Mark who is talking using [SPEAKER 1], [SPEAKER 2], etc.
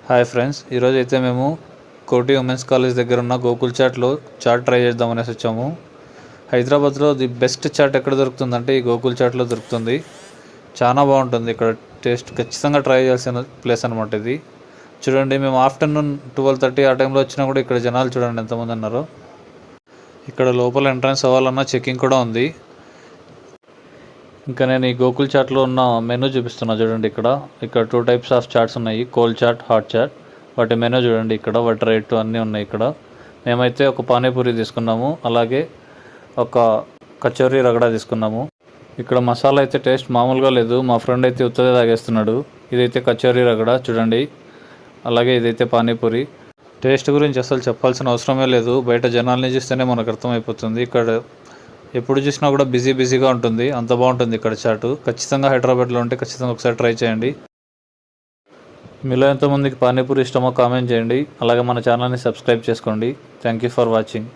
[SPEAKER 1] Hi friends, ఈరోజు అయితే మేము కోటి ఉమెన్స్ కాలేజ్ దగ్గర ఉన్న గోకుల్ చాట్లో చాట్ ట్రై చేద్దామనేసి వచ్చాము. హైదరాబాద్లో ది బెస్ట్ చాట్ ఎక్కడ దొరుకుతుందంటే ఈ గోకుల్ చాట్లో దొరుకుతుంది. చాలా బాగుంటుంది. ఇక్కడ టేస్ట్ ఖచ్చితంగా ట్రై చేయాల్సిన ప్లేస్ అనమాట ఇది. చూడండి, మేము ఆఫ్టర్నూన్ 12:30 ఆ టైంలో వచ్చినా కూడా ఇక్కడ జనాలు చూడండి ఎంతమంది ఉన్నారో. ఇక్కడ లోపల ఎంట్రన్స్ అవ్వాలన్నా చెకింగ్ కూడా ఉంది. ఇంకా నేను ఈ గోకుల్ చాట్లో ఉన్న మెనూ చూపిస్తున్నా చూడండి. ఇక్కడ 2 టైప్స్ ఆఫ్ చాట్స్ ఉన్నాయి, కోల్డ్ చాట్, హాట్ చాట్. వాటి మెనూ చూడండి, ఇక్కడ వాటి రేటు అన్నీ ఉన్నాయి. ఇక్కడ మేమైతే ఒక పానీపూరి తీసుకున్నాము, అలాగే ఒక కచోరీ రగడా తీసుకున్నాము. ఇక్కడ మసాలా అయితే టేస్ట్ మామూలుగా లేదు. మా ఫ్రెండ్ అయితే ఉత్తదే తాగేస్తున్నాడు. ఇదైతే కచోరీ రగడా చూడండి, అలాగే ఇదైతే పానీపూరి. టేస్ట్ గురించి అసలు చెప్పాల్సిన అవసరమే లేదు, బయట జనాల్ని చూస్తేనే మనకు అర్థమైపోతుంది. ఇక్కడ ఎప్పుడు చూసినా కూడా బిజీగా ఉంటుంది, అంత బాగుంటుంది ఇక్కడ చాటు. ఖచ్చితంగా హైదరాబాద్లో ఉంటే ఖచ్చితంగా ఒకసారి ట్రై చేయండి. మీలో ఎంతమందికి పానీపూరి ఇష్టమో కామెంట్ చేయండి, అలాగే మన ఛానల్ని సబ్స్క్రైబ్ చేసుకోండి. Thank you for watching.